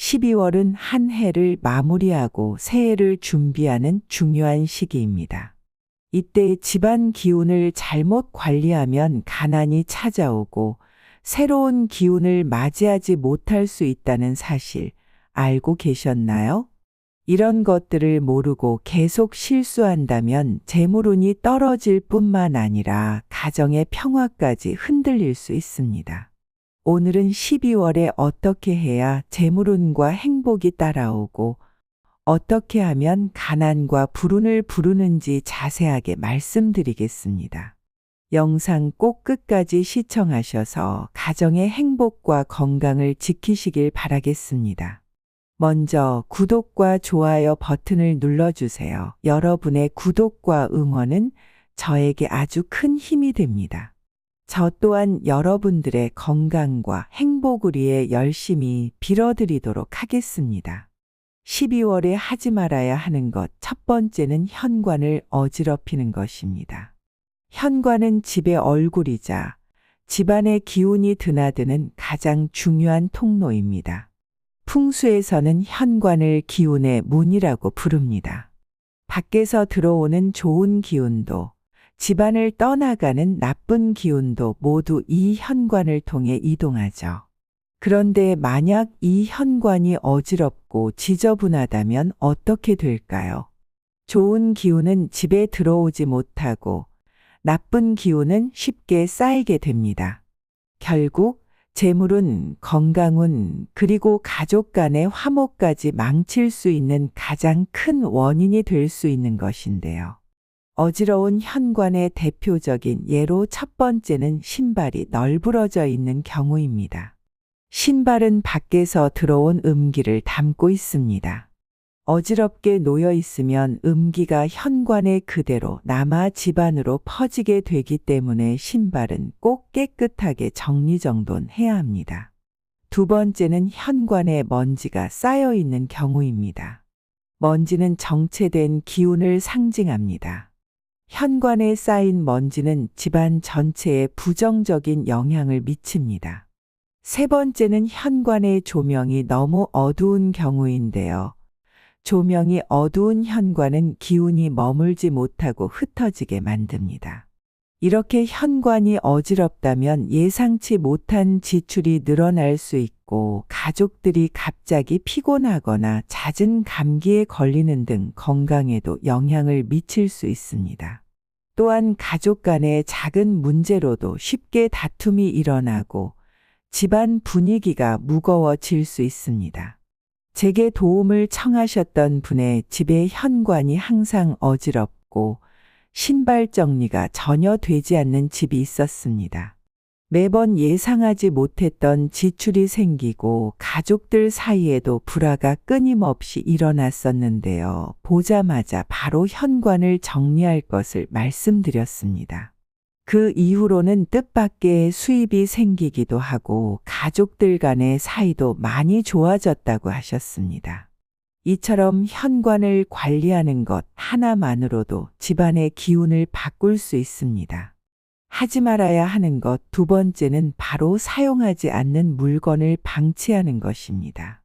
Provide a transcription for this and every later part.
12월은 한 해를 마무리하고 새해를 준비하는 중요한 시기입니다. 이때 집안 기운을 잘못 관리하면 가난이 찾아오고 새로운 기운을 맞이하지 못할 수 있다는 사실 알고 계셨나요? 이런 것들을 모르고 계속 실수한다면 재물운이 떨어질 뿐만 아니라 가정의 평화까지 흔들릴 수 있습니다. 오늘은 12월에 어떻게 해야 재물운과 행복이 따라오고 어떻게 하면 가난과 불운을 부르는지 자세하게 말씀드리겠습니다. 영상 꼭 끝까지 시청하셔서 가정의 행복과 건강을 지키시길 바라겠습니다. 먼저 구독과 좋아요 버튼을 눌러주세요. 여러분의 구독과 응원은 저에게 아주 큰 힘이 됩니다. 저 또한 여러분들의 건강과 행복을 위해 열심히 빌어드리도록 하겠습니다. 12월에 하지 말아야 하는 것 첫 번째는 현관을 어지럽히는 것입니다. 현관은 집의 얼굴이자 집안의 기운이 드나드는 가장 중요한 통로입니다. 풍수에서는 현관을 기운의 문이라고 부릅니다. 밖에서 들어오는 좋은 기운도 집안을 떠나가는 나쁜 기운도 모두 이 현관을 통해 이동하죠. 그런데 만약 이 현관이 어지럽고 지저분하다면 어떻게 될까요? 좋은 기운은 집에 들어오지 못하고 나쁜 기운은 쉽게 쌓이게 됩니다. 결국 재물운, 건강운, 그리고 가족 간의 화목까지 망칠 수 있는 가장 큰 원인이 될 수 있는 것인데요. 어지러운 현관의 대표적인 예로 첫 번째는 신발이 널브러져 있는 경우입니다. 신발은 밖에서 들어온 음기를 담고 있습니다. 어지럽게 놓여 있으면 음기가 현관에 그대로 남아 집안으로 퍼지게 되기 때문에 신발은 꼭 깨끗하게 정리정돈해야 합니다. 두 번째는 현관에 먼지가 쌓여 있는 경우입니다. 먼지는 정체된 기운을 상징합니다. 현관에 쌓인 먼지는 집안 전체에 부정적인 영향을 미칩니다. 세 번째는 현관의 조명이 너무 어두운 경우인데요. 조명이 어두운 현관은 기운이 머물지 못하고 흩어지게 만듭니다. 이렇게 현관이 어지럽다면 예상치 못한 지출이 늘어날 수 있고 가족들이 갑자기 피곤하거나 잦은 감기에 걸리는 등 건강에도 영향을 미칠 수 있습니다. 또한 가족 간의 작은 문제로도 쉽게 다툼이 일어나고 집안 분위기가 무거워질 수 있습니다. 제게 도움을 청하셨던 분의 집의 현관이 항상 어지럽고 신발 정리가 전혀 되지 않는 집이 있었습니다. 매번 예상하지 못했던 지출이 생기고 가족들 사이에도 불화가 끊임없이 일어났었는데요. 보자마자 바로 현관을 정리할 것을 말씀드렸습니다. 그 이후로는 뜻밖의 수입이 생기기도 하고 가족들 간의 사이도 많이 좋아졌다고 하셨습니다. 이처럼 현관을 관리하는 것 하나만으로도 집안의 기운을 바꿀 수 있습니다. 하지 말아야 하는 것 두 번째는 바로 사용하지 않는 물건을 방치하는 것입니다.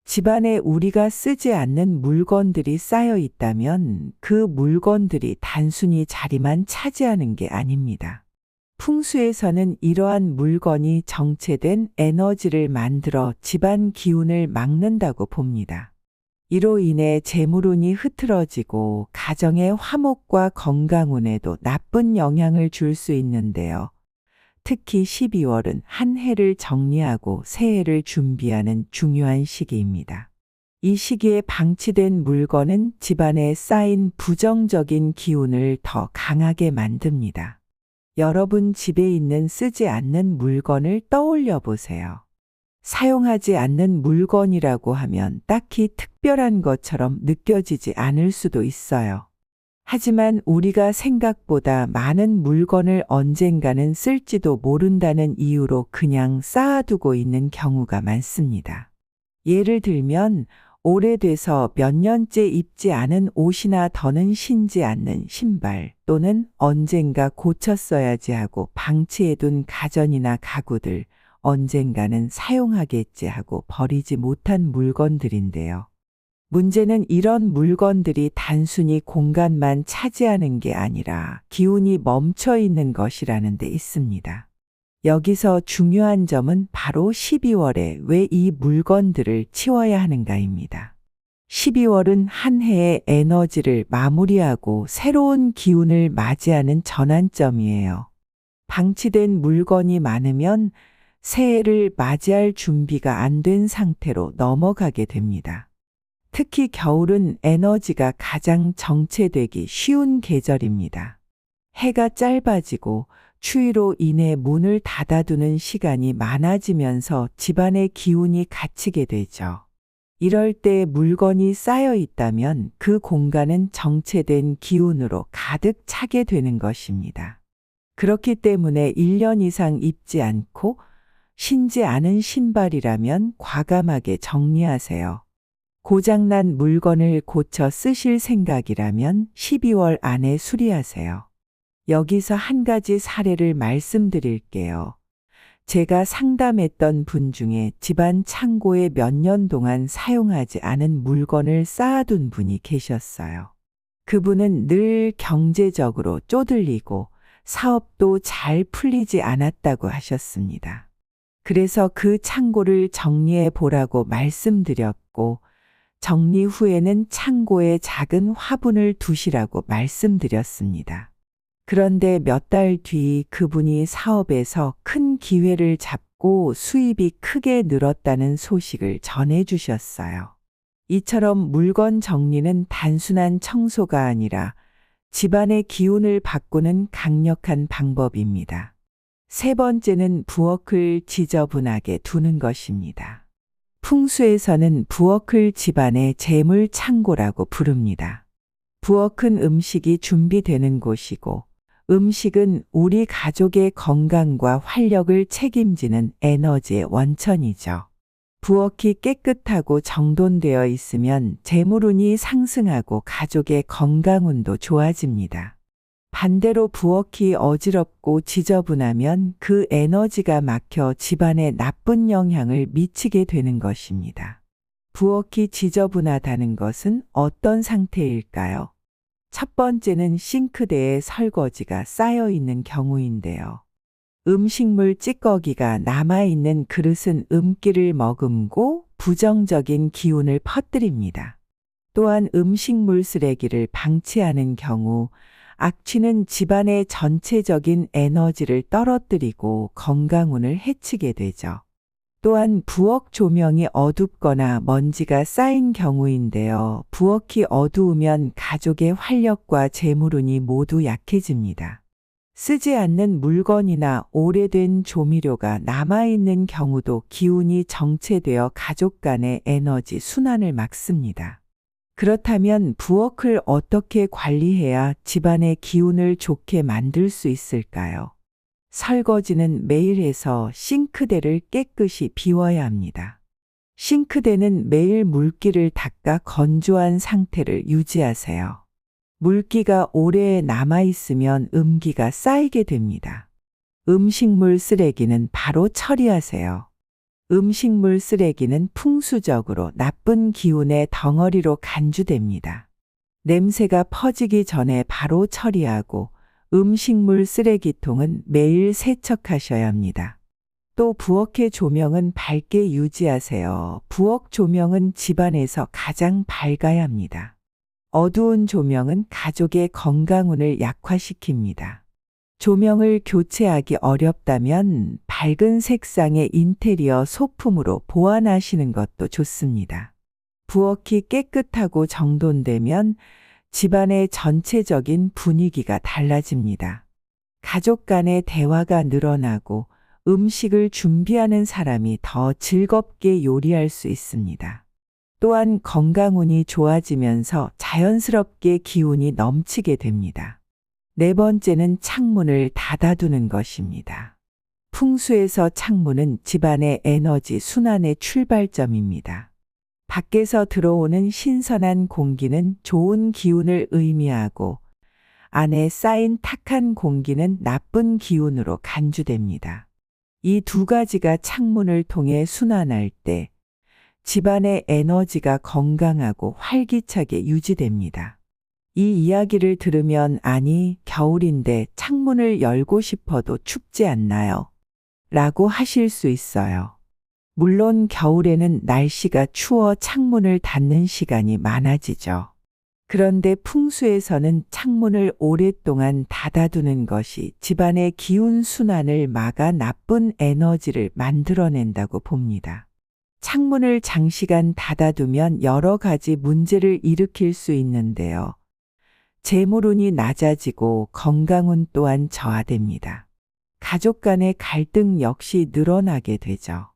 집안에 우리가 쓰지 않는 물건들이 쌓여 있다면 그 물건들이 단순히 자리만 차지하는 게 아닙니다. 풍수에서는 이러한 물건이 정체된 에너지를 만들어 집안 기운을 막는다고 봅니다. 이로 인해 재물운이 흐트러지고 가정의 화목과 건강운에도 나쁜 영향을 줄 수 있는데요. 특히 12월은 한 해를 정리하고 새해를 준비하는 중요한 시기입니다. 이 시기에 방치된 물건은 집안에 쌓인 부정적인 기운을 더 강하게 만듭니다. 여러분 집에 있는 쓰지 않는 물건을 떠올려 보세요. 사용하지 않는 물건이라고 하면 딱히 특별한 것처럼 느껴지지 않을 수도 있어요. 하지만 우리가 생각보다 많은 물건을 언젠가는 쓸지도 모른다는 이유로 그냥 쌓아두고 있는 경우가 많습니다. 예를 들면 오래돼서 몇 년째 입지 않은 옷이나 더는 신지 않는 신발 또는 언젠가 고쳤어야지 하고 방치해둔 가전이나 가구들, 언젠가는 사용하겠지 하고 버리지 못한 물건들인데요. 문제는 이런 물건들이 단순히 공간만 차지하는 게 아니라 기운이 멈춰 있는 것이라는 데 있습니다. 여기서 중요한 점은 바로 12월에 왜 이 물건들을 치워야 하는가입니다. 12월은 한 해의 에너지를 마무리하고 새로운 기운을 맞이하는 전환점이에요. 방치된 물건이 많으면 새해를 맞이할 준비가 안 된 상태로 넘어가게 됩니다. 특히 겨울은 에너지가 가장 정체되기 쉬운 계절입니다. 해가 짧아지고 추위로 인해 문을 닫아두는 시간이 많아지면서 집안의 기운이 갇히게 되죠. 이럴 때 물건이 쌓여 있다면 그 공간은 정체된 기운으로 가득 차게 되는 것입니다. 그렇기 때문에 1년 이상 입지 않고 신지 않은 신발이라면 과감하게 정리하세요. 고장난 물건을 고쳐 쓰실 생각이라면 12월 안에 수리하세요. 여기서 한 가지 사례를 말씀드릴게요. 제가 상담했던 분 중에 집안 창고에 몇 년 동안 사용하지 않은 물건을 쌓아둔 분이 계셨어요. 그분은 늘 경제적으로 쪼들리고 사업도 잘 풀리지 않았다고 하셨습니다. 그래서 그 창고를 정리해 보라고 말씀드렸고, 정리 후에는 창고에 작은 화분을 두시라고 말씀드렸습니다. 그런데 몇 달 뒤 그분이 사업에서 큰 기회를 잡고 수입이 크게 늘었다는 소식을 전해 주셨어요. 이처럼 물건 정리는 단순한 청소가 아니라 집안의 기운을 바꾸는 강력한 방법입니다. 세 번째는 부엌을 지저분하게 두는 것입니다. 풍수에서는 부엌을 집안의 재물 창고라고 부릅니다. 부엌은 음식이 준비되는 곳이고 음식은 우리 가족의 건강과 활력을 책임지는 에너지의 원천이죠. 부엌이 깨끗하고 정돈되어 있으면 재물운이 상승하고 가족의 건강운도 좋아집니다. 반대로 부엌이 어지럽고 지저분하면 그 에너지가 막혀 집안에 나쁜 영향을 미치게 되는 것입니다. 부엌이 지저분하다는 것은 어떤 상태일까요? 첫 번째는 싱크대에 설거지가 쌓여 있는 경우인데요. 음식물 찌꺼기가 남아있는 그릇은 음기를 머금고 부정적인 기운을 퍼뜨립니다. 또한 음식물 쓰레기를 방치하는 경우 악취는 집안의 전체적인 에너지를 떨어뜨리고 건강운을 해치게 되죠. 또한 부엌 조명이 어둡거나 먼지가 쌓인 경우인데요. 부엌이 어두우면 가족의 활력과 재물운이 모두 약해집니다. 쓰지 않는 물건이나 오래된 조미료가 남아있는 경우도 기운이 정체되어 가족 간의 에너지 순환을 막습니다. 그렇다면 부엌을 어떻게 관리해야 집안의 기운을 좋게 만들 수 있을까요? 설거지는 매일 해서 싱크대를 깨끗이 비워야 합니다. 싱크대는 매일 물기를 닦아 건조한 상태를 유지하세요. 물기가 오래 남아있으면 음기가 쌓이게 됩니다. 음식물 쓰레기는 바로 처리하세요. 음식물 쓰레기는 풍수적으로 나쁜 기운의 덩어리로 간주됩니다. 냄새가 퍼지기 전에 바로 처리하고 음식물 쓰레기통은 매일 세척하셔야 합니다. 또 부엌의 조명은 밝게 유지하세요. 부엌 조명은 집안에서 가장 밝아야 합니다. 어두운 조명은 가족의 건강운을 약화시킵니다. 조명을 교체하기 어렵다면 밝은 색상의 인테리어 소품으로 보완하시는 것도 좋습니다. 부엌이 깨끗하고 정돈되면 집안의 전체적인 분위기가 달라집니다. 가족 간의 대화가 늘어나고 음식을 준비하는 사람이 더 즐겁게 요리할 수 있습니다. 또한 건강운이 좋아지면서 자연스럽게 기운이 넘치게 됩니다. 네 번째는 창문을 닫아두는 것입니다. 풍수에서 창문은 집안의 에너지 순환의 출발점입니다. 밖에서 들어오는 신선한 공기는 좋은 기운을 의미하고 안에 쌓인 탁한 공기는 나쁜 기운으로 간주됩니다. 이 두 가지가 창문을 통해 순환할 때 집안의 에너지가 건강하고 활기차게 유지됩니다. 이 이야기를 들으면 아니, 겨울인데 창문을 열고 싶어도 춥지 않나요? 라고 하실 수 있어요. 물론 겨울에는 날씨가 추워 창문을 닫는 시간이 많아지죠. 그런데 풍수에서는 창문을 오랫동안 닫아두는 것이 집안의 기운 순환을 막아 나쁜 에너지를 만들어낸다고 봅니다. 창문을 장시간 닫아두면 여러 가지 문제를 일으킬 수 있는데요. 재물운이 낮아지고 건강운 또한 저하됩니다. 가족 간의 갈등 역시 늘어나게 되죠.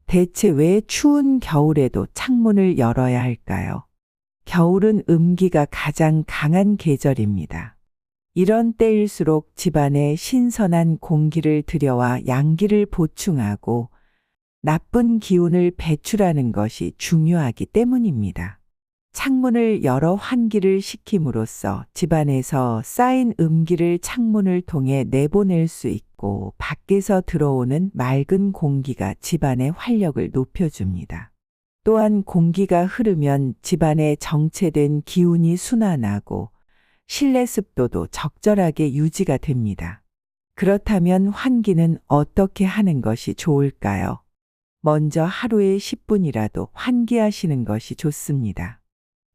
대체 왜 추운 겨울에도 창문을 열어야 할까요? 겨울은 음기가 가장 강한 계절입니다. 이런 때일수록 집안에 신선한 공기를 들여와 양기를 보충하고 나쁜 기운을 배출하는 것이 중요하기 때문입니다. 창문을 열어 환기를 시킴으로써 집안에서 쌓인 음기를 창문을 통해 내보낼 수 있고 밖에서 들어오는 맑은 공기가 집안의 활력을 높여줍니다. 또한 공기가 흐르면 집안에 정체된 기운이 순환하고 실내 습도도 적절하게 유지가 됩니다. 그렇다면 환기는 어떻게 하는 것이 좋을까요? 먼저 하루에 10분이라도 환기하시는 것이 좋습니다.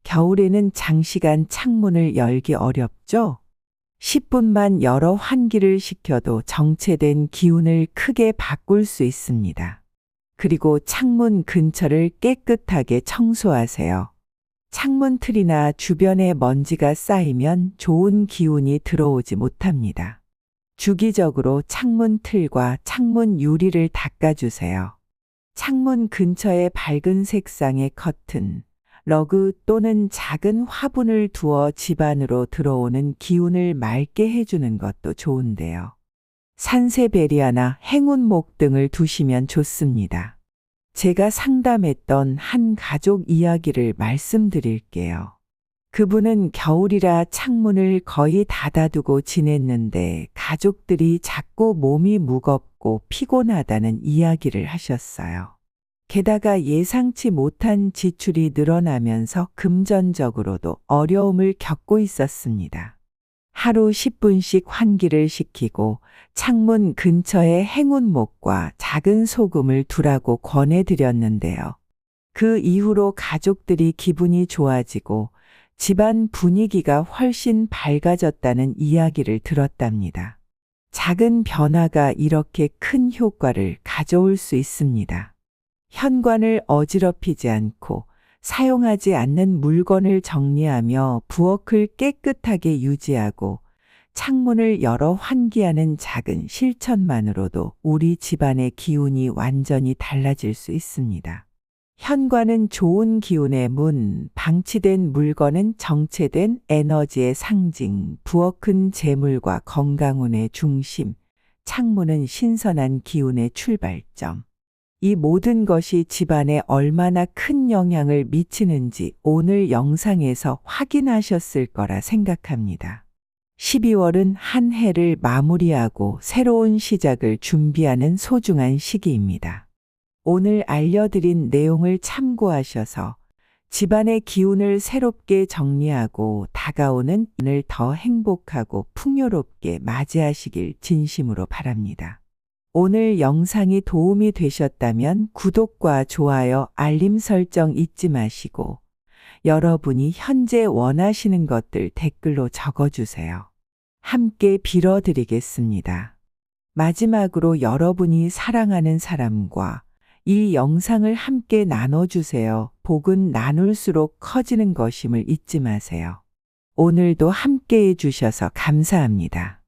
겨울에는 장시간 창문을 열기 어렵죠? 10분만 열어 환기를 시켜도 정체된 기운을 크게 바꿀 수 있습니다. 그리고 창문 근처를 깨끗하게 청소하세요. 창문 틀이나 주변에 먼지가 쌓이면 좋은 기운이 들어오지 못합니다. 주기적으로 창문 틀과 창문 유리를 닦아주세요. 창문 근처에 밝은 색상의 커튼, 러그 또는 작은 화분을 두어 집 안으로 들어오는 기운을 맑게 해주는 것도 좋은데요. 산세베리아나 행운목 등을 두시면 좋습니다. 제가 상담했던 한 가족 이야기를 말씀드릴게요. 그분은 겨울이라 창문을 거의 닫아두고 지냈는데 가족들이 자꾸 몸이 무겁고 피곤하다는 이야기를 하셨어요. 게다가 예상치 못한 지출이 늘어나면서 금전적으로도 어려움을 겪고 있었습니다. 하루 10분씩 환기를 시키고 창문 근처에 행운목과 작은 소금을 두라고 권해드렸는데요. 그 이후로 가족들이 기분이 좋아지고 집안 분위기가 훨씬 밝아졌다는 이야기를 들었답니다. 작은 변화가 이렇게 큰 효과를 가져올 수 있습니다. 현관을 어지럽히지 않고 사용하지 않는 물건을 정리하며 부엌을 깨끗하게 유지하고 창문을 열어 환기하는 작은 실천만으로도 우리 집안의 기운이 완전히 달라질 수 있습니다. 현관은 좋은 기운의 문, 방치된 물건은 정체된 에너지의 상징, 부엌은 재물과 건강운의 중심, 창문은 신선한 기운의 출발점. 이 모든 것이 집안에 얼마나 큰 영향을 미치는지 오늘 영상에서 확인하셨을 거라 생각합니다. 12월은 한 해를 마무리하고 새로운 시작을 준비하는 소중한 시기입니다. 오늘 알려드린 내용을 참고하셔서 집안의 기운을 새롭게 정리하고 다가오는 일을 더 행복하고 풍요롭게 맞이하시길 진심으로 바랍니다. 오늘 영상이 도움이 되셨다면 구독과 좋아요, 알림 설정 잊지 마시고 여러분이 현재 원하시는 것들 댓글로 적어주세요. 함께 빌어드리겠습니다. 마지막으로 여러분이 사랑하는 사람과 이 영상을 함께 나눠주세요. 복은 나눌수록 커지는 것임을 잊지 마세요. 오늘도 함께 해주셔서 감사합니다.